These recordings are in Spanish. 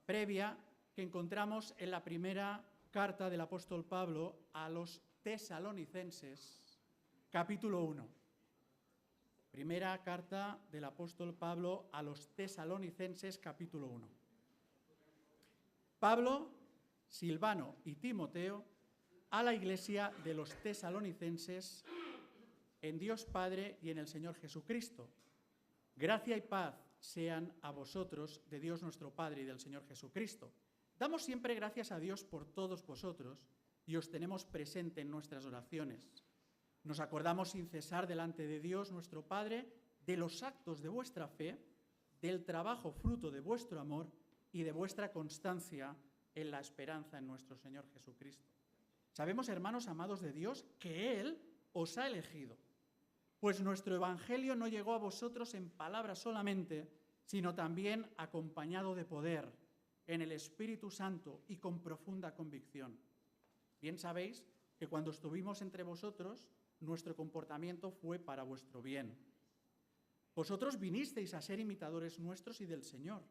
previa que encontramos en la primera carta del apóstol Pablo a los tesalonicenses, capítulo 1. Primera carta del apóstol Pablo a los tesalonicenses, capítulo 1. Pablo, Silvano y Timoteo, a la iglesia de los tesalonicenses, en Dios Padre y en el Señor Jesucristo. Gracia y paz sean a vosotros de Dios nuestro Padre y del Señor Jesucristo. Damos siempre gracias a Dios por todos vosotros y os tenemos presente en nuestras oraciones. Nos acordamos sin cesar delante de Dios nuestro Padre de los actos de vuestra fe, del trabajo fruto de vuestro amor y de vuestra constancia en la esperanza en nuestro Señor Jesucristo. Sabemos, hermanos amados de Dios, que Él os ha elegido, pues nuestro evangelio no llegó a vosotros en palabras solamente, sino también acompañado de poder, en el Espíritu Santo y con profunda convicción. Bien sabéis que cuando estuvimos entre vosotros, nuestro comportamiento fue para vuestro bien. Vosotros vinisteis a ser imitadores nuestros y del Señor,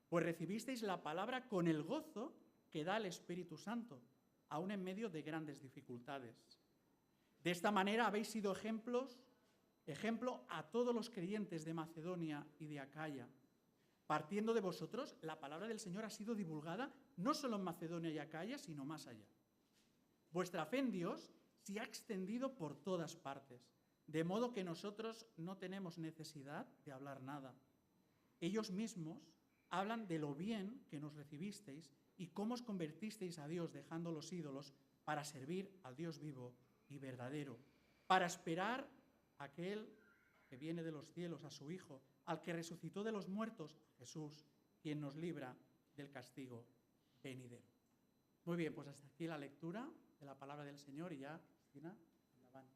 pues recibisteis la palabra con el gozo que da el Espíritu Santo, aun en medio de grandes dificultades. De esta manera habéis sido ejemplo a todos los creyentes de Macedonia y de Acaya. Partiendo de vosotros, la palabra del Señor ha sido divulgada no solo en Macedonia y Acaya, sino más allá. Vuestra fe en Dios se ha extendido por todas partes, de modo que nosotros no tenemos necesidad de hablar nada. Ellos mismos hablan de lo bien que nos recibisteis y cómo os convertisteis a Dios dejando los ídolos para servir al Dios vivo y verdadero, para esperar a aquel que viene de los cielos, a su Hijo, al que resucitó de los muertos, Jesús, quien nos libra del castigo venidero. Muy bien, pues hasta aquí la lectura de la palabra del Señor y ya, Cristina, adelante.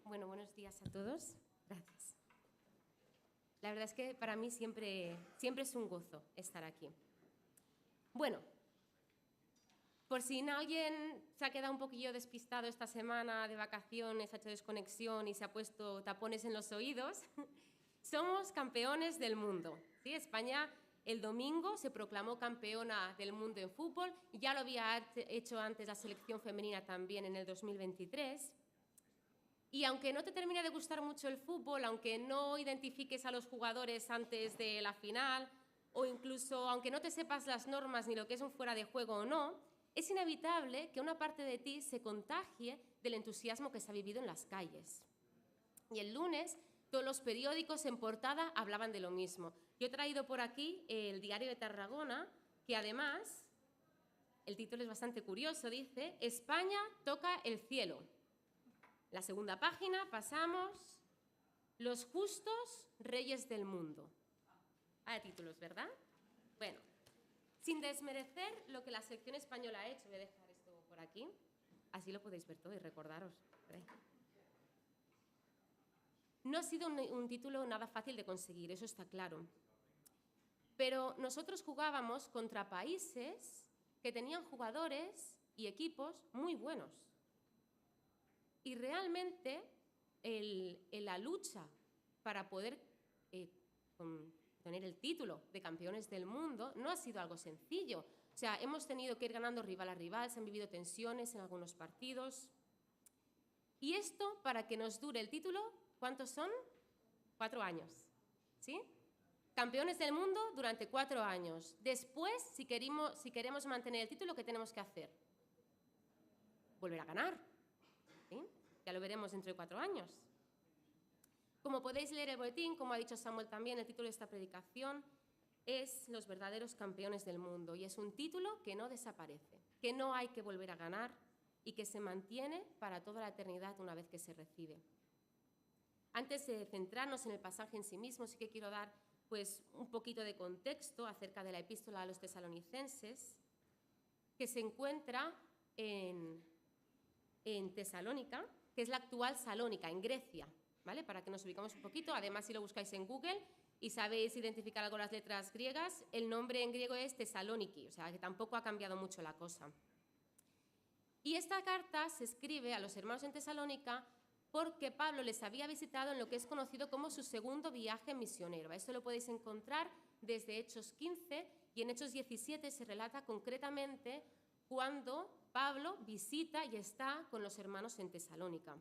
Bueno, buenos días a todos. Gracias. La verdad es que para mí siempre es un gozo estar aquí. Bueno, por si alguien se ha quedado un poquillo despistado esta semana de vacaciones, ha hecho desconexión y se ha puesto tapones en los oídos, somos campeones del mundo. ¿Sí? España el domingo se proclamó campeona del mundo en fútbol, ya lo había hecho antes la selección femenina también en el 2023. Y aunque no te termine de gustar mucho el fútbol, aunque no identifiques a los jugadores antes de la final, o incluso aunque no te sepas las normas ni lo que es un fuera de juego o no, es inevitable que una parte de ti se contagie del entusiasmo que se ha vivido en las calles. Y el lunes todos los periódicos en portada hablaban de lo mismo. Yo he traído por aquí el Diario de Tarragona, que además, el título es bastante curioso, dice «España toca el cielo». La segunda página pasamos «Los justos reyes del mundo». Hay títulos, ¿verdad? Bueno, sin desmerecer lo que la selección española ha hecho, voy a dejar esto por aquí, así lo podéis ver todo y recordaros. No ha sido un título nada fácil de conseguir, eso está claro. Pero nosotros jugábamos contra países que tenían jugadores y equipos muy buenos. Y realmente la lucha para poder tener el título de campeones del mundo no ha sido algo sencillo. O sea, hemos tenido que ir ganando rival a rival, se han vivido tensiones en algunos partidos. Y esto, para que nos dure el título, ¿cuántos son? 4 años, ¿sí? Campeones del mundo durante 4 años. Después, si queremos mantener el título, ¿qué tenemos que hacer? Volver a ganar, ¿sí? Ya lo veremos dentro de 4 años. Como podéis leer el boletín, como ha dicho Samuel también, el título de esta predicación es Los verdaderos campeones del mundo, y es un título que no desaparece, que no hay que volver a ganar y que se mantiene para toda la eternidad una vez que se recibe. Antes de centrarnos en el pasaje en sí mismo, sí que quiero dar pues, un poquito de contexto acerca de la epístola a los tesalonicenses, que se encuentra en Tesalónica, que es la actual Salónica, en Grecia, ¿vale? Para que nos ubicamos un poquito. Además, si lo buscáis en Google y sabéis identificar algo las letras griegas, el nombre en griego es Tesalóniki, o sea, que tampoco ha cambiado mucho la cosa. Y esta carta se escribe a los hermanos en Tesalónica porque Pablo les había visitado en lo que es conocido como su segundo viaje misionero. Esto lo podéis encontrar desde Hechos 15 y en Hechos 17 se relata concretamente cuando Pablo visita y está con los hermanos en Tesalónica.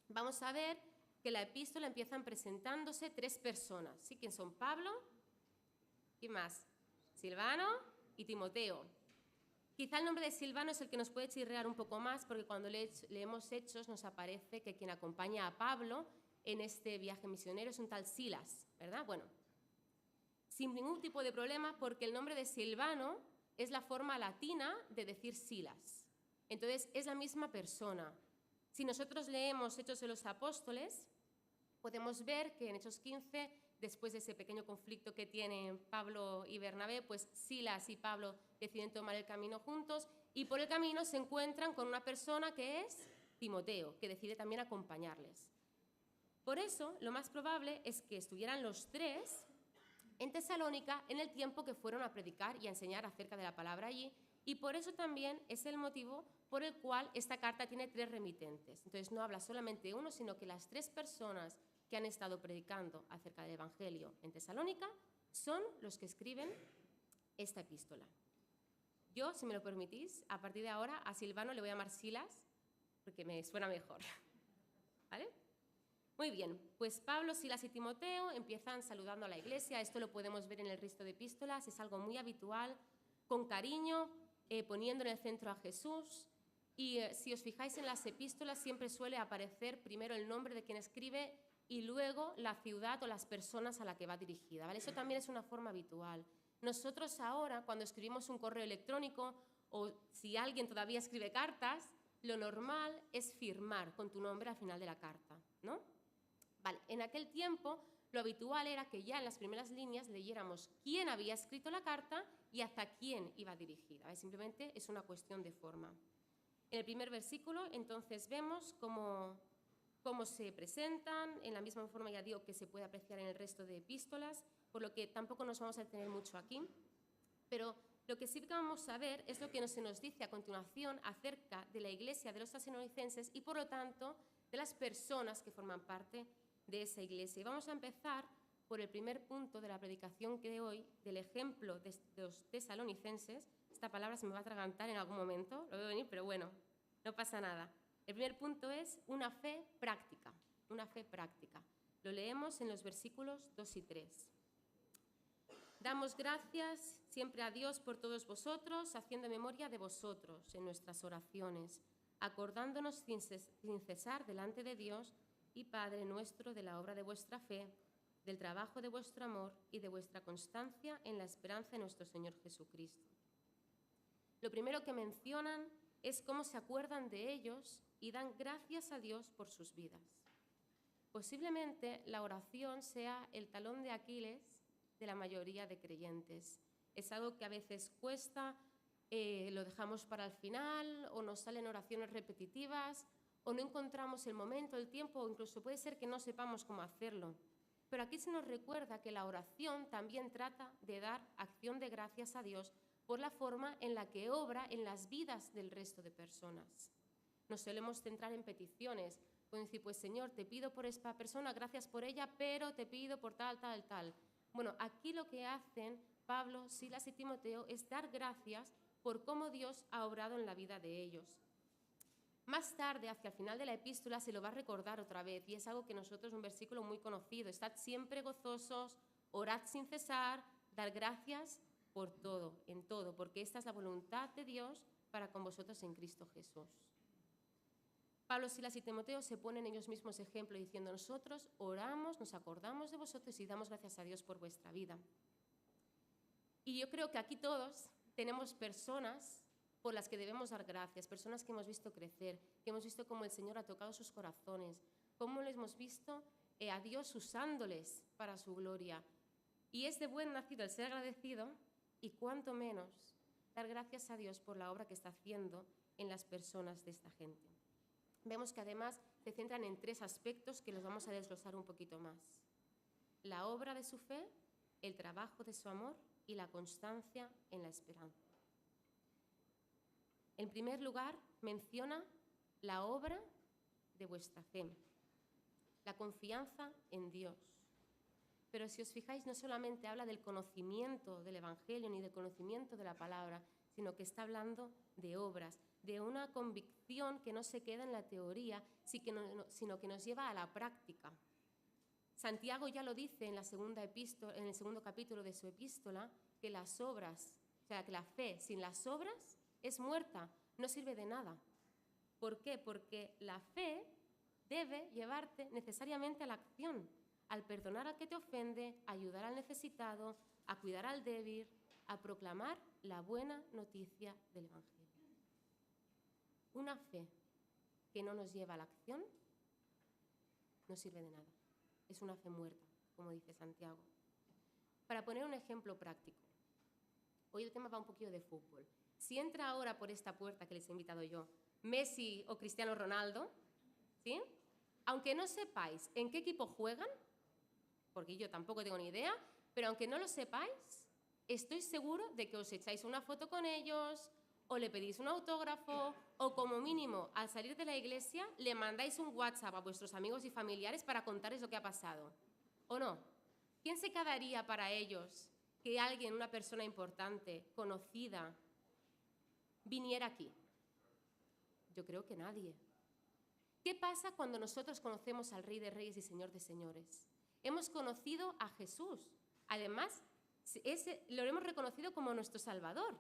Vamos a ver que la epístola empiezan presentándose 3 personas. ¿Sí? ¿Quién son? Pablo, ¿quién más? Silvano y Timoteo. Quizá el nombre de Silvano es el que nos puede chirrear un poco más, porque cuando leemos Hechos nos aparece que quien acompaña a Pablo en este viaje misionero es un tal Silas, ¿verdad? Bueno, sin ningún tipo de problema, porque el nombre de Silvano es la forma latina de decir Silas. Entonces, es la misma persona. Si nosotros leemos Hechos de los Apóstoles, podemos ver que en Hechos 15, después de ese pequeño conflicto que tienen Pablo y Bernabé, pues Silas y Pablo deciden tomar el camino juntos y por el camino se encuentran con una persona que es Timoteo, que decide también acompañarles. Por eso, lo más probable es que estuvieran los 3 en Tesalónica en el tiempo que fueron a predicar y a enseñar acerca de la palabra allí, y por eso también es el motivo por el cual esta carta tiene 3 remitentes. Entonces no habla solamente de uno, sino que las 3 personas que han estado predicando acerca del Evangelio en Tesalónica son los que escriben esta epístola. Yo, si me lo permitís, a partir de ahora a Silvano le voy a llamar Silas, porque me suena mejor. ¿Vale? Muy bien, pues Pablo, Silas y Timoteo empiezan saludando a la iglesia. Esto lo podemos ver en el resto de epístolas, es algo muy habitual, con cariño, poniendo en el centro a Jesús. Y si os fijáis en las epístolas, siempre suele aparecer primero el nombre de quien escribe y luego la ciudad o las personas a la que va dirigida, ¿vale? Eso también es una forma habitual. Nosotros ahora, cuando escribimos un correo electrónico o si alguien todavía escribe cartas, lo normal es firmar con tu nombre al final de la carta, ¿no? Vale, en aquel tiempo lo habitual era que ya en las primeras líneas leyéramos quién había escrito la carta y hasta quién iba dirigida, ¿vale? Simplemente es una cuestión de forma. En el primer versículo, entonces, vemos cómo se presentan, en la misma forma, ya digo, que se puede apreciar en el resto de epístolas, por lo que tampoco nos vamos a detener mucho aquí. Pero lo que sí que vamos a ver es lo que se nos dice a continuación acerca de la iglesia de los tesalonicenses y, por lo tanto, de las personas que forman parte de esa iglesia. Y vamos a empezar por el primer punto de la predicación de hoy, del ejemplo de los tesalonicenses. Esta palabra se me va a atragantar en algún momento, lo veo venir, pero bueno, no pasa nada. El primer punto es una fe práctica, una fe práctica. Lo leemos en los versículos 2 y 3. Damos gracias siempre a Dios por todos vosotros, haciendo memoria de vosotros en nuestras oraciones, acordándonos sin cesar delante de Dios y Padre nuestro de la obra de vuestra fe, del trabajo de vuestro amor y de vuestra constancia en la esperanza de nuestro Señor Jesucristo. Lo primero que mencionan es cómo se acuerdan de ellos y dan gracias a Dios por sus vidas. Posiblemente la oración sea el talón de Aquiles de la mayoría de creyentes. Es algo que a veces cuesta, lo dejamos para el final, o nos salen oraciones repetitivas, o no encontramos el momento, el tiempo, o incluso puede ser que no sepamos cómo hacerlo. Pero aquí se nos recuerda que la oración también trata de dar acción de gracias a Dios por la forma en la que obra en las vidas del resto de personas. Nos solemos centrar en peticiones, pueden decir, pues Señor, te pido por esta persona, gracias por ella, pero te pido por tal, tal, tal. Bueno, aquí lo que hacen Pablo, Silas y Timoteo es dar gracias por cómo Dios ha obrado en la vida de ellos. Más tarde, hacia el final de la epístola, se lo va a recordar otra vez, y es algo que nosotros, un versículo muy conocido, estad siempre gozosos, orad sin cesar, dar gracias por todo, en todo, porque esta es la voluntad de Dios para con vosotros en Cristo Jesús. Pablo, Silas y Timoteo se ponen ellos mismos ejemplo diciendo, nosotros oramos, nos acordamos de vosotros y damos gracias a Dios por vuestra vida. Y yo creo que aquí todos tenemos personas por las que debemos dar gracias, personas que hemos visto crecer, que hemos visto cómo el Señor ha tocado sus corazones, cómo les hemos visto a Dios usándoles para su gloria. Y es de buen nacido el ser agradecido y cuanto menos dar gracias a Dios por la obra que está haciendo en las personas de esta gente. Vemos que además se centran en 3 aspectos que los vamos a desglosar un poquito más. La obra de su fe, el trabajo de su amor y la constancia en la esperanza. En primer lugar, menciona la obra de vuestra fe. la confianza en Dios. Pero si os fijáis, no solamente habla del conocimiento del Evangelio ni del conocimiento de la palabra, sino que está hablando de obras, de una convicción que no se queda en la teoría, sino que nos lleva a la práctica. Santiago ya lo dice en el segundo capítulo de su epístola, que las obras, o sea, que la fe sin las obras es muerta, no sirve de nada. ¿Por qué? Porque la fe debe llevarte necesariamente a la acción, al perdonar al que te ofende, a ayudar al necesitado, a cuidar al débil, a proclamar la buena noticia del Evangelio. Una fe que no nos lleva a la acción no sirve de nada. Es una fe muerta, como dice Santiago. Para poner un ejemplo práctico, hoy el tema va un poquito de fútbol. Si entra ahora por esta puerta que les he invitado yo, Messi o Cristiano Ronaldo, ¿sí? Aunque no sepáis en qué equipo juegan, porque yo tampoco tengo ni idea, pero aunque no lo sepáis, estoy seguro de que os echáis una foto con ellos, o le pedís un autógrafo, o como mínimo, al salir de la iglesia, le mandáis un WhatsApp a vuestros amigos y familiares para contarles lo que ha pasado. ¿O no? ¿Quién se quedaría para ellos que alguien, una persona importante, conocida, viniera aquí? Yo creo que nadie. ¿Qué pasa cuando nosotros conocemos al Rey de Reyes y Señor de Señores? Hemos conocido a Jesús. Además, lo hemos reconocido como nuestro Salvador.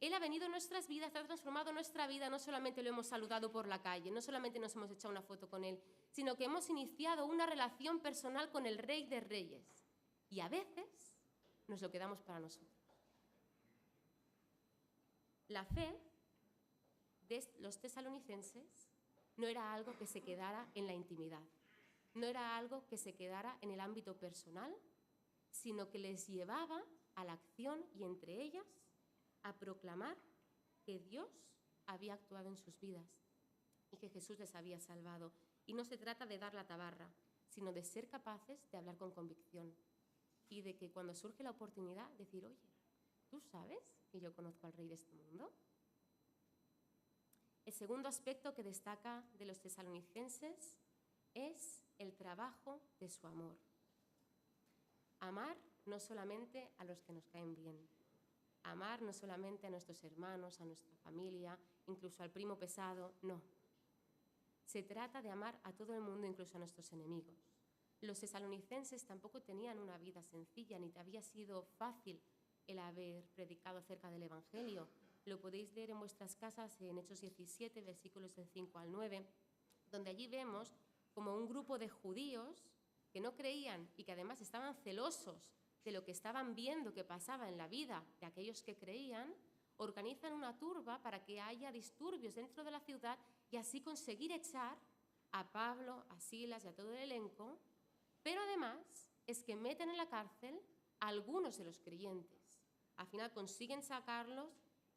Él ha venido en nuestras vidas, ha transformado nuestra vida, no solamente lo hemos saludado por la calle, no solamente nos hemos echado una foto con Él, sino que hemos iniciado una relación personal con el Rey de Reyes. Y a veces nos lo quedamos para nosotros. La fe de los tesalonicenses no era algo que se quedara en la intimidad, no era algo que se quedara en el ámbito personal, sino que les llevaba a la acción y entre ellas a proclamar que Dios había actuado en sus vidas y que Jesús les había salvado. Y no se trata de dar la tabarra, sino de ser capaces de hablar con convicción y de que cuando surge la oportunidad decir, oye, ¿tú sabes que yo conozco al Rey de este mundo? El segundo aspecto que destaca de los tesalonicenses es el trabajo de su amor. Amar no solamente a los que nos caen bien, amar no solamente a nuestros hermanos, a nuestra familia, incluso al primo pesado, no. Se trata de amar a todo el mundo, incluso a nuestros enemigos. Los tesalonicenses tampoco tenían una vida sencilla, ni te había sido fácil el haber predicado acerca del Evangelio. Lo podéis leer en vuestras casas en Hechos 17, versículos del 5 al 9, donde allí vemos como un grupo de judíos que no creían y que además estaban celosos de lo que estaban viendo que pasaba en la vida de aquellos que creían, organizan una turba para que haya disturbios dentro de la ciudad y así conseguir echar a Pablo, a Silas y a todo el elenco, pero además es que meten en la cárcel a algunos de los creyentes. Al final consiguen sacarlos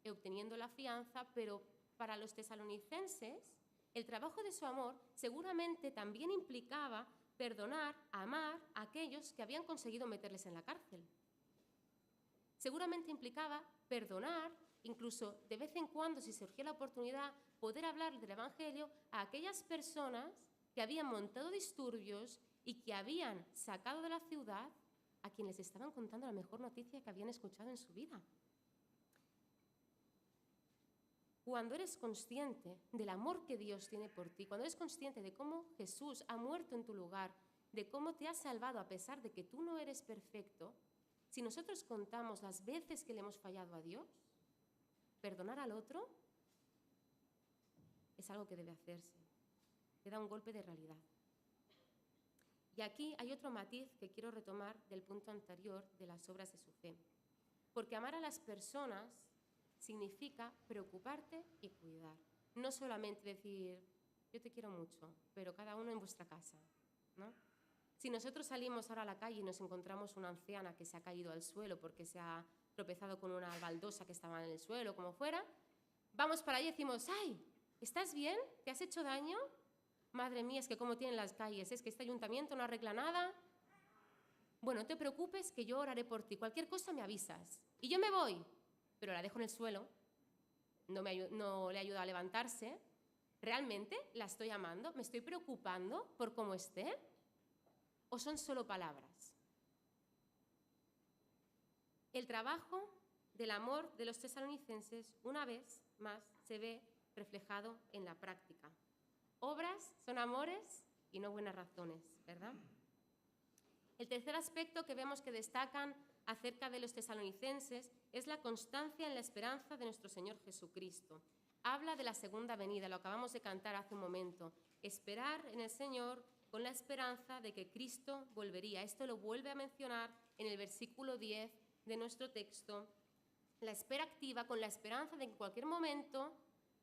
obteniendo la fianza, pero para los tesalonicenses el trabajo de su amor seguramente también implicaba perdonar, amar a aquellos que habían conseguido meterles en la cárcel. Seguramente implicaba perdonar, incluso de vez en cuando, si surgía la oportunidad, poder hablar del Evangelio a aquellas personas que habían montado disturbios y que habían sacado de la ciudad a quienes les estaban contando la mejor noticia que habían escuchado en su vida. Cuando eres consciente del amor que Dios tiene por ti, cuando eres consciente de cómo Jesús ha muerto en tu lugar, de cómo te ha salvado a pesar de que tú no eres perfecto, si nosotros contamos las veces que le hemos fallado a Dios, perdonar al otro es algo que debe hacerse. Te da un golpe de realidad. Y aquí hay otro matiz que quiero retomar del punto anterior de las obras de su fe. Porque amar a las personas significa preocuparte y cuidar. No solamente decir, yo te quiero mucho, pero cada uno en vuestra casa, ¿no? Si nosotros salimos ahora a la calle y nos encontramos una anciana que se ha caído al suelo porque se ha tropezado con una baldosa que estaba en el suelo, como fuera, vamos para allí y decimos, ¡ay! ¿Estás bien? ¿Te has hecho daño? Madre mía, es que cómo tienen las calles, es que este ayuntamiento no arregla nada. Bueno, no te preocupes que yo oraré por ti, cualquier cosa me avisas. Y yo me voy, pero la dejo en el suelo, no le ayudo a levantarse, ¿Realmente la estoy amando? ¿Me estoy preocupando por cómo esté? ¿O son solo palabras? El trabajo del amor de los tesalonicenses, una vez más, se ve reflejado en la práctica. Obras son amores y no buenas razones, ¿verdad? El tercer aspecto que vemos que destacan acerca de los tesalonicenses es la constancia en la esperanza de nuestro Señor Jesucristo. Habla de la segunda venida, lo acabamos de cantar hace un momento. Esperar en el Señor con la esperanza de que Cristo volvería. Esto lo vuelve a mencionar en el versículo 10 de nuestro texto. La espera activa con la esperanza de que en cualquier momento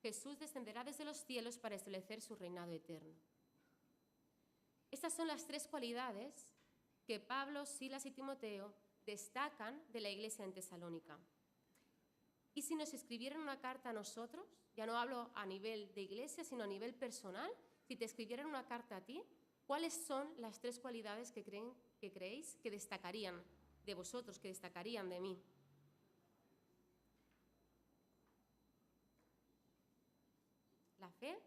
Jesús descenderá desde los cielos para establecer su reinado eterno. Estas son las tres cualidades que Pablo, Silas y Timoteo destacan de la iglesia en Tesalónica. Y si nos escribieran una carta a nosotros, ya no hablo a nivel de iglesia, sino a nivel personal, si te escribieran una carta a ti, ¿cuáles son las tres cualidades que creéis que destacarían de vosotros, que destacarían de mí? La fe,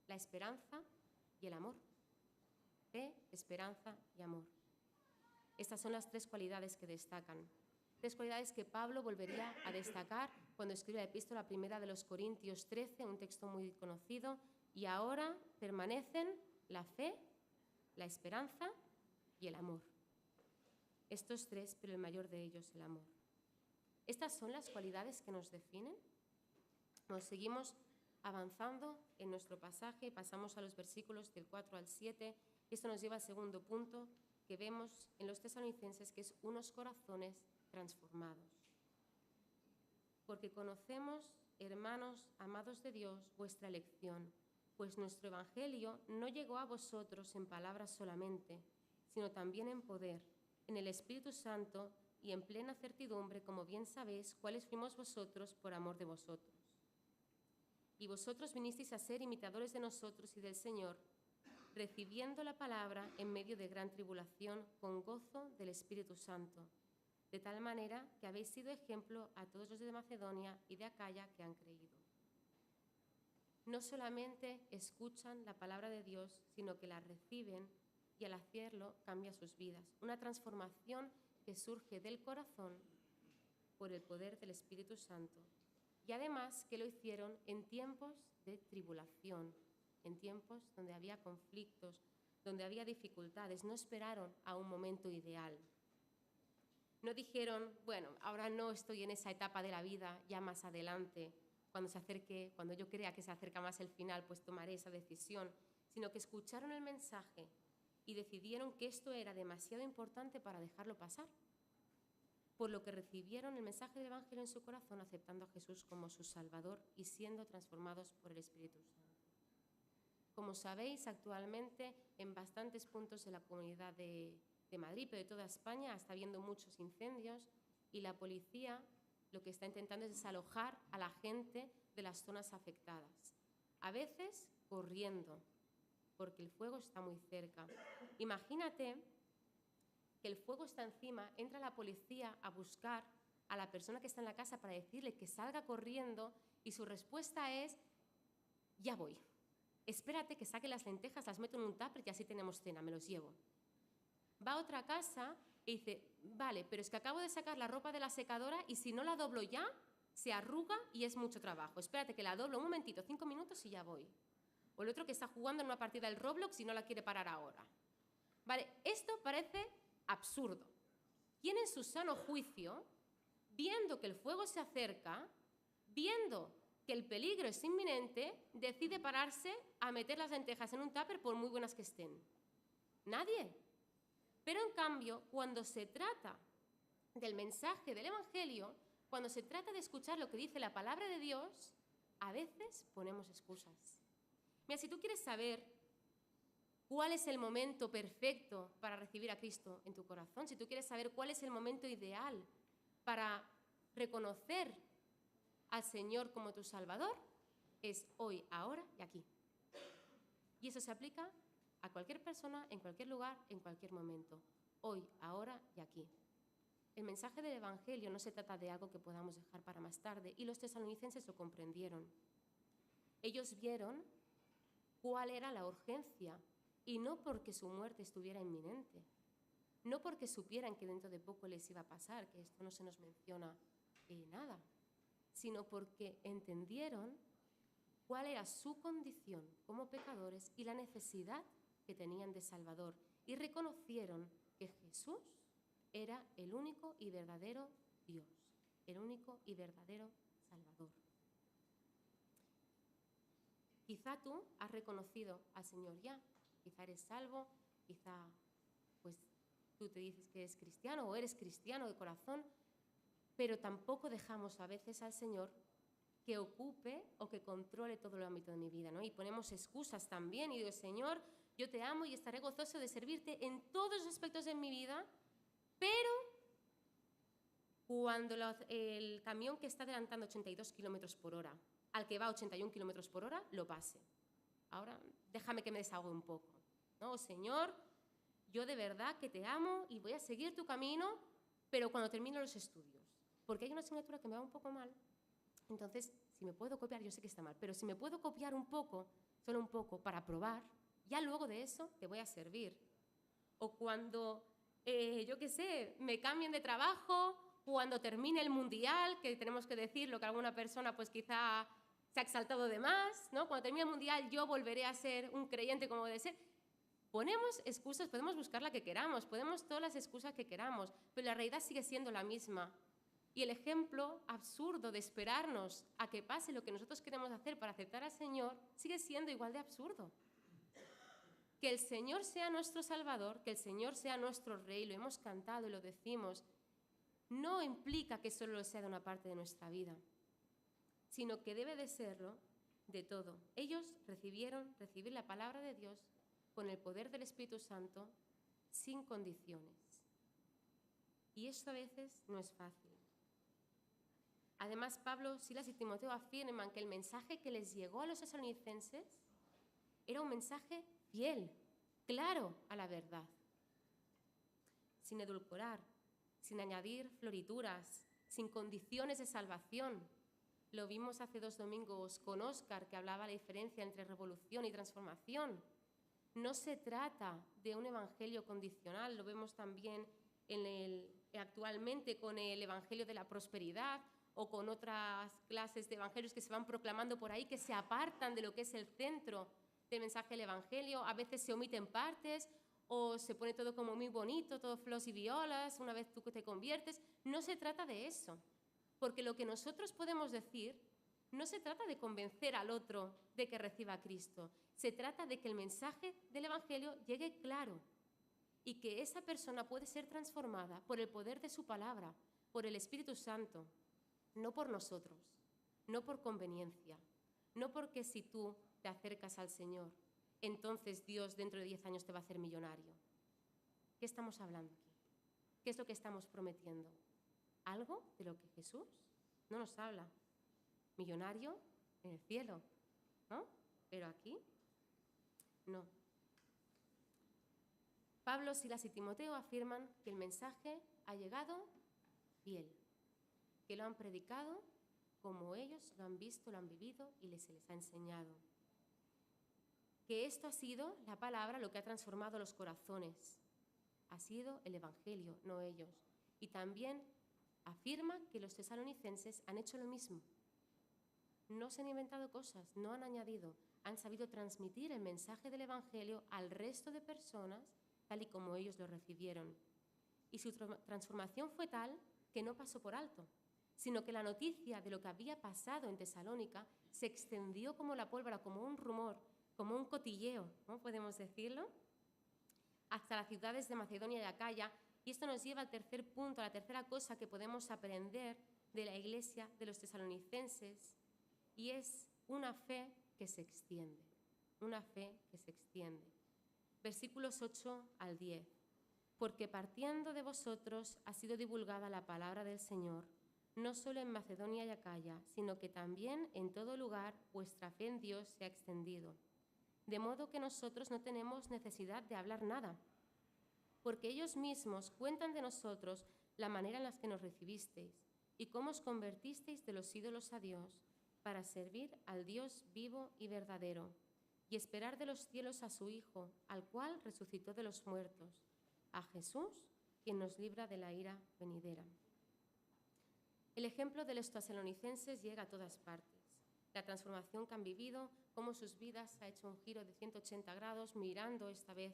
la esperanza y el amor. Fe, esperanza y amor. Estas son las tres cualidades que destacan. Tres cualidades que Pablo volvería a destacar cuando escribe la epístola primera de los Corintios 13, un texto muy conocido. Y ahora permanecen la fe, la esperanza y el amor. Estos tres, pero el mayor de ellos, el amor. Estas son las cualidades que nos definen. Nos seguimos avanzando en nuestro pasaje, pasamos a los versículos del 4 al 7. Esto nos lleva al segundo punto que vemos en los tesalonicenses, que es unos corazones transformados. Porque conocemos, hermanos amados de Dios, vuestra elección, pues nuestro evangelio no llegó a vosotros en palabras solamente, sino también en poder, en el Espíritu Santo y en plena certidumbre, como bien sabéis, cuáles fuimos vosotros por amor de vosotros. Y vosotros vinisteis a ser imitadores de nosotros y del Señor, recibiendo la palabra en medio de gran tribulación con gozo del Espíritu Santo, de tal manera que habéis sido ejemplo a todos los de Macedonia y de Acaya que han creído. No solamente escuchan la palabra de Dios, sino que la reciben y al hacerlo cambia sus vidas. Una transformación que surge del corazón por el poder del Espíritu Santo. Y además que lo hicieron en tiempos de tribulación, en tiempos donde había conflictos, donde había dificultades. No esperaron a un momento ideal. No dijeron, bueno, ahora no estoy en esa etapa de la vida, ya más adelante, cuando yo crea que se acerca más el final, pues tomaré esa decisión, sino que escucharon el mensaje y decidieron que esto era demasiado importante para dejarlo pasar, por lo que recibieron el mensaje del Evangelio en su corazón, aceptando a Jesús como su Salvador y siendo transformados por el Espíritu Santo. Como sabéis, actualmente en bastantes puntos de la Comunidad de Madrid, pero de toda España, está habiendo muchos incendios y la policía lo que está intentando es desalojar a la gente de las zonas afectadas. A veces corriendo, porque el fuego está muy cerca. Imagínate que el fuego está encima, entra la policía a buscar a la persona que está en la casa para decirle que salga corriendo y su respuesta es, ya voy. Espérate que saque las lentejas, las meto en un tupper y así tenemos cena, me los llevo. Va a otra casa y dice, vale, pero es que acabo de sacar la ropa de la secadora y si no la doblo ya, se arruga y es mucho trabajo. Espérate que la doblo un momentito, 5 minutos y ya voy. O el otro que está jugando en una partida del Roblox y no la quiere parar ahora. Vale, esto parece absurdo. ¿Quién en su sano juicio, viendo que el fuego se acerca, viendo que el peligro es inminente, decide pararse a meter las lentejas en un tupper por muy buenas que estén? Nadie. Pero en cambio, cuando se trata del mensaje del Evangelio, cuando se trata de escuchar lo que dice la palabra de Dios, a veces ponemos excusas. Mira, si tú quieres saber cuál es el momento perfecto para recibir a Cristo en tu corazón, si tú quieres saber cuál es el momento ideal para reconocer al Señor como tu Salvador, es hoy, ahora y aquí. Y eso se aplica a cualquier persona, en cualquier lugar, en cualquier momento. Hoy, ahora y aquí. El mensaje del Evangelio no se trata de algo que podamos dejar para más tarde, y los tesalonicenses lo comprendieron. Ellos vieron cuál era la urgencia, y no porque su muerte estuviera inminente, no porque supieran que dentro de poco les iba a pasar, que esto no se nos menciona nada, sino porque entendieron cuál era su condición como pecadores y la necesidad que tenían de Salvador, y reconocieron que Jesús era el único y verdadero Dios, el único y verdadero Salvador. Quizá tú has reconocido al Señor ya, quizá eres salvo, quizá pues tú te dices que eres cristiano o eres cristiano de corazón, pero tampoco dejamos a veces al Señor que ocupe o que controle todo el ámbito de mi vida, ¿no? Y ponemos excusas también y digo, Señor, yo te amo y estaré gozoso de servirte en todos los aspectos de mi vida, pero cuando el camión que está adelantando 82 kilómetros por hora al que va a 81 kilómetros por hora, lo pase. Ahora déjame que me desahogue un poco, ¿no? Señor, yo de verdad que te amo y voy a seguir tu camino, pero cuando termino los estudios, porque hay una asignatura que me va un poco mal, entonces, si me puedo copiar, yo sé que está mal, pero si me puedo copiar un poco, solo un poco, para probar, ya luego de eso te voy a servir. O cuando, yo qué sé, me cambien de trabajo, cuando termine el mundial, que tenemos que decir lo que alguna persona pues quizá se ha exaltado de más, ¿no? Cuando termine el mundial yo volveré a ser un creyente como debe ser. Ponemos excusas, podemos buscar la que queramos, podemos todas las excusas que queramos, pero la realidad sigue siendo la misma. Y el ejemplo absurdo de esperarnos a que pase lo que nosotros queremos hacer para aceptar al Señor sigue siendo igual de absurdo. Que el Señor sea nuestro Salvador, que el Señor sea nuestro Rey, lo hemos cantado y lo decimos, no implica que solo sea de una parte de nuestra vida, sino que debe de serlo de todo. Ellos recibir la palabra de Dios con el poder del Espíritu Santo sin condiciones. Y esto a veces no es fácil. Además, Pablo, Silas y Timoteo afirman que el mensaje que les llegó a los tesalonicenses era un mensaje fiel, claro a la verdad, sin edulcorar, sin añadir florituras, sin condiciones de salvación. Lo vimos hace 2 domingos con Óscar, que hablaba de la diferencia entre revolución y transformación. No se trata de un evangelio condicional, lo vemos también actualmente con el evangelio de la prosperidad o con otras clases de evangelios que se van proclamando por ahí, que se apartan de lo que es el centro del mensaje del evangelio. A veces se omiten partes o se pone todo como muy bonito, todo flores y violas, una vez tú te conviertes. No se trata de eso, porque lo que nosotros podemos decir no se trata de convencer al otro de que reciba a Cristo. Se trata de que el mensaje del evangelio llegue claro y que esa persona puede ser transformada por el poder de su palabra, por el Espíritu Santo, no por nosotros, no por conveniencia, no porque si tú te acercas al Señor, entonces Dios dentro de 10 años te va a hacer millonario. ¿Qué estamos hablando aquí? ¿Qué es lo que estamos prometiendo? ¿Algo de lo que Jesús no nos habla? Millonario en el cielo, ¿no? Pero aquí, no. Pablo, Silas y Timoteo afirman que el mensaje ha llegado fiel, que lo han predicado como ellos lo han visto, lo han vivido y se les ha enseñado. Que esto ha sido la palabra lo que ha transformado los corazones. Ha sido el evangelio, no ellos. Y también afirma que los tesalonicenses han hecho lo mismo. No se han inventado cosas, no han añadido, han sabido transmitir el mensaje del evangelio al resto de personas tal y como ellos lo recibieron. Y su transformación fue tal que no pasó por alto, sino que la noticia de lo que había pasado en Tesalónica se extendió como la pólvora, como un rumor, como un cotilleo, ¿no? Podemos decirlo, hasta las ciudades de Macedonia y Acaya. Y esto nos lleva al tercer punto, a la tercera cosa que podemos aprender de la iglesia de los tesalonicenses, y es una fe que se extiende, una fe que se extiende. Versículos 8 al 10. Porque partiendo de vosotros ha sido divulgada la palabra del Señor, no solo en Macedonia y Acaya, sino que también en todo lugar vuestra fe en Dios se ha extendido. De modo que nosotros no tenemos necesidad de hablar nada, porque ellos mismos cuentan de nosotros la manera en la que nos recibisteis y cómo os convertisteis de los ídolos a Dios para servir al Dios vivo y verdadero, y esperar de los cielos a su Hijo, al cual resucitó de los muertos, a Jesús, quien nos libra de la ira venidera. El ejemplo de los tesalonicenses llega a todas partes. La transformación que han vivido, cómo sus vidas ha hecho un giro de 180 grados, mirando esta vez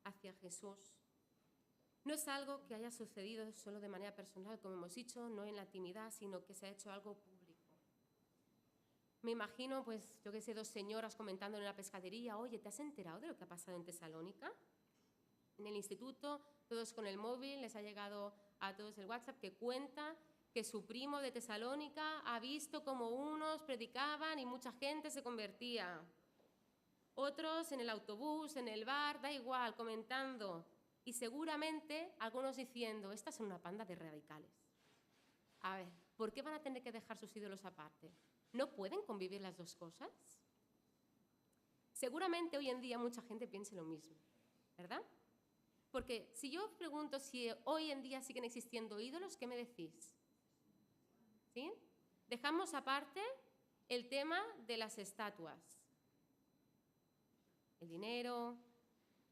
hacia Jesús. No es algo que haya sucedido solo de manera personal, como hemos dicho, no en la intimidad, sino que se ha hecho algo público. Me imagino, pues, yo qué sé, dos señoras comentando en la pescadería: oye, ¿te has enterado de lo que ha pasado en Tesalónica? En el instituto, todos con el móvil, les ha llegado a todos el WhatsApp que cuenta que su primo de Tesalónica ha visto cómo unos predicaban y mucha gente se convertía. Otros en el autobús, en el bar, da igual, comentando. Y seguramente algunos diciendo: estas son una panda de radicales. A ver, ¿por qué van a tener que dejar sus ídolos aparte? ¿No pueden convivir las dos cosas? Seguramente hoy en día mucha gente piense lo mismo, ¿verdad? Porque si yo os pregunto si hoy en día siguen existiendo ídolos, ¿qué me decís? ¿Sí? Dejamos aparte el tema de las estatuas. El dinero,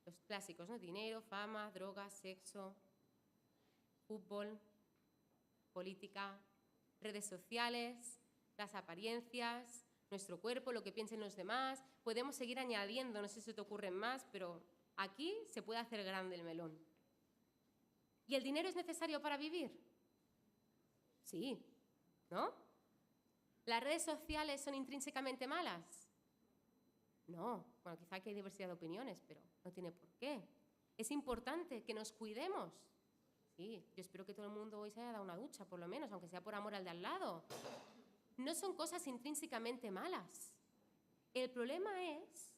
los clásicos, ¿no? Dinero, fama, drogas, sexo, fútbol, política, redes sociales, las apariencias, nuestro cuerpo, lo que piensen los demás. Podemos seguir añadiendo, no sé si se te ocurren más, pero aquí se puede hacer grande el melón. ¿Y el dinero es necesario para vivir? Sí, ¿no? ¿Las redes sociales son intrínsecamente malas? No, bueno, quizá que hay diversidad de opiniones, pero no tiene por qué. Es importante que nos cuidemos. Sí, yo espero que todo el mundo hoy se haya dado una ducha, por lo menos, aunque sea por amor al de al lado. No son cosas intrínsecamente malas. El problema es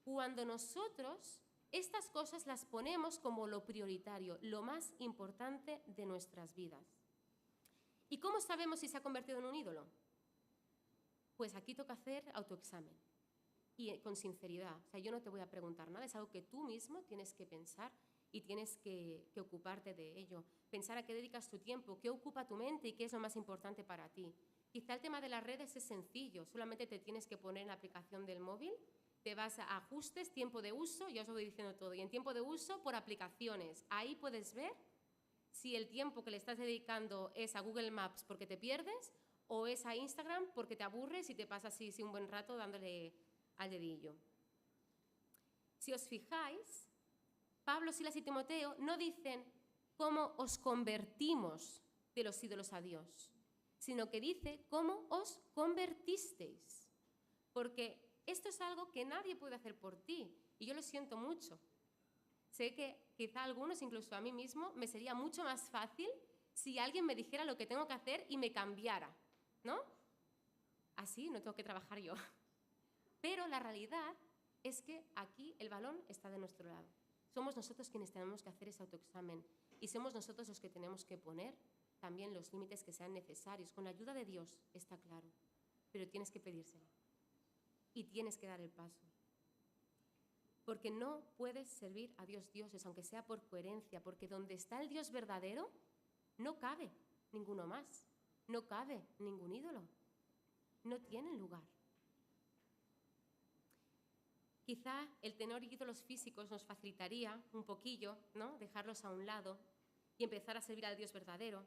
cuando nosotros estas cosas las ponemos como lo prioritario, lo más importante de nuestras vidas. ¿Y cómo sabemos si se ha convertido en un ídolo? Pues aquí toca hacer autoexamen y con sinceridad. O sea, yo no te voy a preguntar nada, es algo que tú mismo tienes que pensar y tienes que ocuparte de ello. Pensar a qué dedicas tu tiempo, qué ocupa tu mente y qué es lo más importante para ti. Quizá el tema de las redes es sencillo, solamente te tienes que poner en la aplicación del móvil, te vas a ajustes, tiempo de uso, ya os lo voy diciendo todo, y en tiempo de uso por aplicaciones. Ahí puedes ver si el tiempo que le estás dedicando es a Google Maps porque te pierdes o es a Instagram porque te aburres y te pasas así un buen rato dándole al dedillo. Si os fijáis, Pablo, Silas y Timoteo no dicen cómo os convertimos de los ídolos a Dios, sino que dice cómo os convertisteis. Porque esto es algo que nadie puede hacer por ti, y yo lo siento mucho. Sé que quizá a algunos, incluso a mí mismo, me sería mucho más fácil si alguien me dijera lo que tengo que hacer y me cambiara, ¿no? Así no tengo que trabajar yo. Pero la realidad es que aquí el balón está de nuestro lado. Somos nosotros quienes tenemos que hacer ese autoexamen y somos nosotros los que tenemos que poner también los límites que sean necesarios. Con la ayuda de Dios, está claro, pero tienes que pedírselo y tienes que dar el paso. Porque no puedes servir a dioses, aunque sea por coherencia, porque donde está el Dios verdadero, no cabe ninguno más, no cabe ningún ídolo, no tienen lugar. Quizá el tener ídolos físicos nos facilitaría un poquillo, ¿no? Dejarlos a un lado y empezar a servir al Dios verdadero.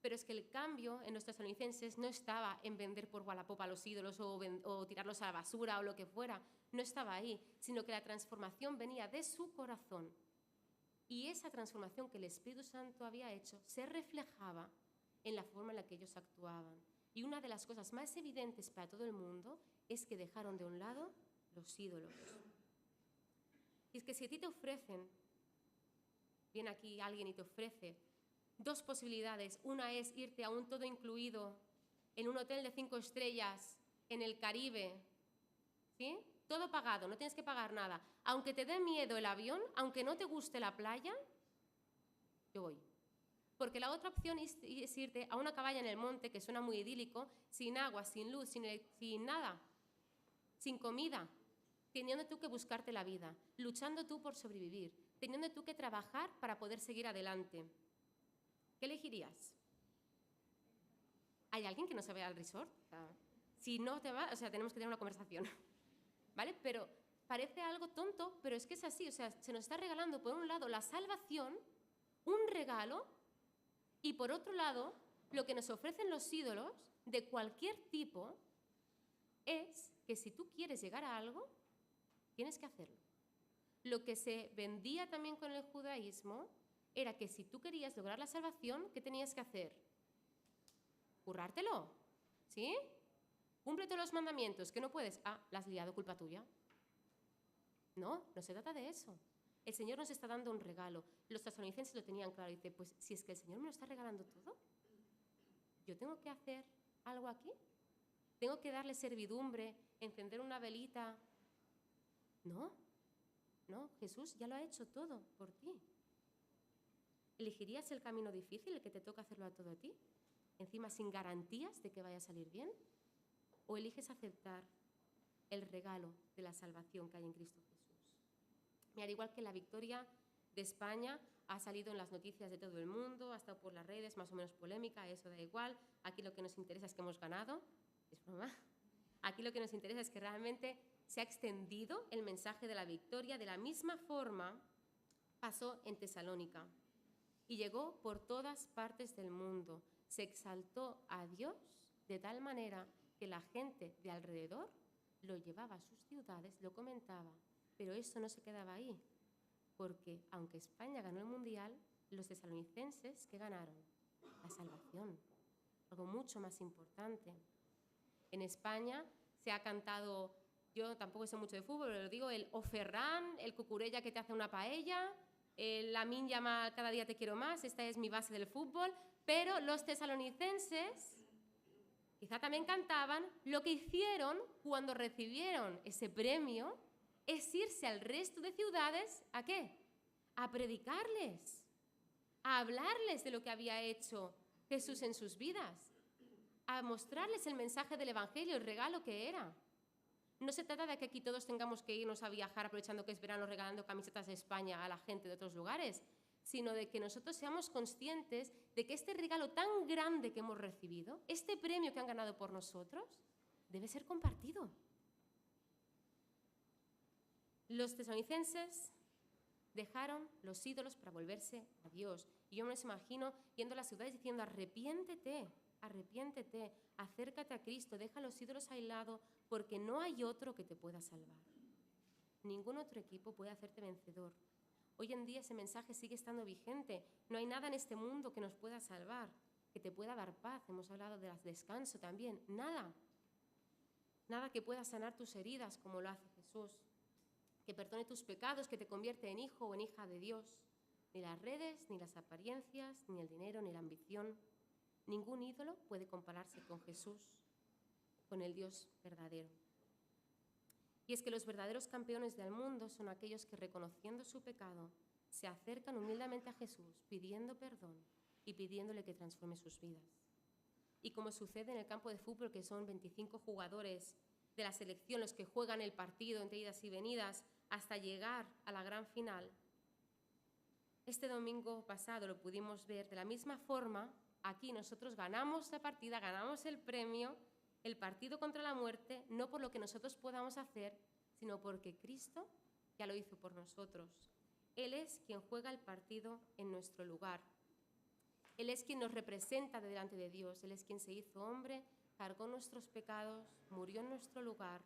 Pero es que el cambio en nuestros tesalonicenses no estaba en vender por Wallapop a los ídolos o tirarlos a la basura o lo que fuera. No estaba ahí, sino que la transformación venía de su corazón. Y esa transformación que el Espíritu Santo había hecho se reflejaba en la forma en la que ellos actuaban. Y una de las cosas más evidentes para todo el mundo es que dejaron de un lado los ídolos. Y es que si a ti te ofrecen, viene aquí alguien y te ofrece dos posibilidades. Una es irte a un todo incluido en un hotel de 5 estrellas en el Caribe, ¿sí? Todo pagado, no tienes que pagar nada. Aunque te dé miedo el avión, aunque no te guste la playa, yo voy. Porque la otra opción es irte a una cabaña en el monte, que suena muy idílico, sin agua, sin luz, sin nada, sin comida, teniendo tú que buscarte la vida, luchando tú por sobrevivir, teniendo tú que trabajar para poder seguir adelante. ¿Qué elegirías? ¿Hay alguien que no se vaya al resort? Si no te va, tenemos que tener una conversación. ¿vale? Pero parece algo tonto, pero es que es así. O sea, se nos está regalando, por un lado, la salvación, un regalo, y por otro lado, lo que nos ofrecen los ídolos de cualquier tipo es que si tú quieres llegar a algo, tienes que hacerlo. Lo que se vendía también con el judaísmo era que si tú querías lograr la salvación, ¿qué tenías que hacer? Currártelo, ¿sí? Cumple todos los mandamientos, que no puedes. Ah, la has liado, culpa tuya. No, no se trata de eso. El Señor nos está dando un regalo. Los tesalonicenses lo tenían claro. Dice, pues si es que el Señor me lo está regalando todo, ¿yo tengo que hacer algo aquí? ¿Tengo que darle servidumbre, encender una velita? No, no, Jesús ya lo ha hecho todo por ti. ¿Elegirías el camino difícil, el que te toca hacerlo a todo a ti? Encima sin garantías de que vaya a salir bien. ¿O eliges aceptar el regalo de la salvación que hay en Cristo Jesús? Mira, al igual que la victoria de España ha salido en las noticias de todo el mundo, ha estado por las redes, más o menos polémica, eso da igual. Aquí lo que nos interesa es que hemos ganado. Es broma. Aquí lo que nos interesa es que realmente se ha extendido el mensaje de la victoria. De la misma forma pasó en Tesalónica y llegó por todas partes del mundo. Se exaltó a Dios de tal manera que la gente de alrededor lo llevaba a sus ciudades, lo comentaba, pero eso no se quedaba ahí, porque aunque España ganó el Mundial, los tesalonicenses, ¿qué ganaron? La salvación, algo mucho más importante. En España se ha cantado, yo tampoco sé mucho de fútbol, pero lo digo, el O Ferran, el Cucurella que te hace una paella, el Lamine Yamal cada día te quiero más, esta es mi base del fútbol, pero los tesalonicenses quizá también cantaban, lo que hicieron cuando recibieron ese premio es irse al resto de ciudades, ¿a qué? A predicarles, a hablarles de lo que había hecho Jesús en sus vidas, a mostrarles el mensaje del Evangelio, el regalo que era. No se trata de que aquí todos tengamos que irnos a viajar aprovechando que es verano regalando camisetas de España a la gente de otros lugares, sino de que nosotros seamos conscientes de que este regalo tan grande que hemos recibido, este premio que han ganado por nosotros, debe ser compartido. Los tesalonicenses dejaron los ídolos para volverse a Dios. Y yo me los imagino yendo a las ciudades diciendo, arrepiéntete, arrepiéntete, acércate a Cristo, deja los ídolos a un lado, porque no hay otro que te pueda salvar. Ningún otro equipo puede hacerte vencedor. Hoy en día ese mensaje sigue estando vigente. No hay nada en este mundo que nos pueda salvar, que te pueda dar paz. Hemos hablado del descanso también. Nada. Nada que pueda sanar tus heridas como lo hace Jesús. Que perdone tus pecados, que te convierte en hijo o en hija de Dios. Ni las redes, ni las apariencias, ni el dinero, ni la ambición. Ningún ídolo puede compararse con Jesús, con el Dios verdadero. Y es que los verdaderos campeones del mundo son aquellos que, reconociendo su pecado, se acercan humildemente a Jesús, pidiendo perdón y pidiéndole que transforme sus vidas. Y como sucede en el campo de fútbol, que son 25 jugadores de la selección los que juegan el partido entre idas y venidas hasta llegar a la gran final, este domingo pasado lo pudimos ver. De la misma forma, aquí nosotros ganamos la partida, ganamos el premio, el partido contra la muerte, no por lo que nosotros podamos hacer, sino porque Cristo ya lo hizo por nosotros. Él es quien juega el partido en nuestro lugar. Él es quien nos representa delante de Dios. Él es quien se hizo hombre, cargó nuestros pecados, murió en nuestro lugar,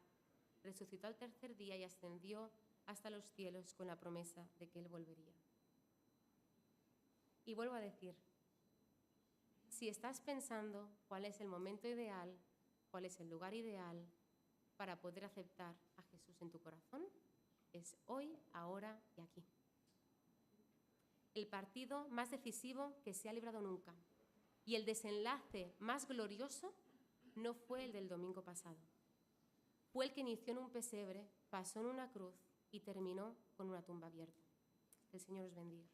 resucitó al tercer día y ascendió hasta los cielos con la promesa de que Él volvería. Y vuelvo a decir, si estás pensando cuál es el momento ideal, cuál es el lugar ideal para poder aceptar a Jesús en tu corazón, es hoy, ahora y aquí. El partido más decisivo que se ha librado nunca y el desenlace más glorioso no fue el del domingo pasado. Fue el que inició en un pesebre, pasó en una cruz y terminó con una tumba abierta. Que el Señor os bendiga.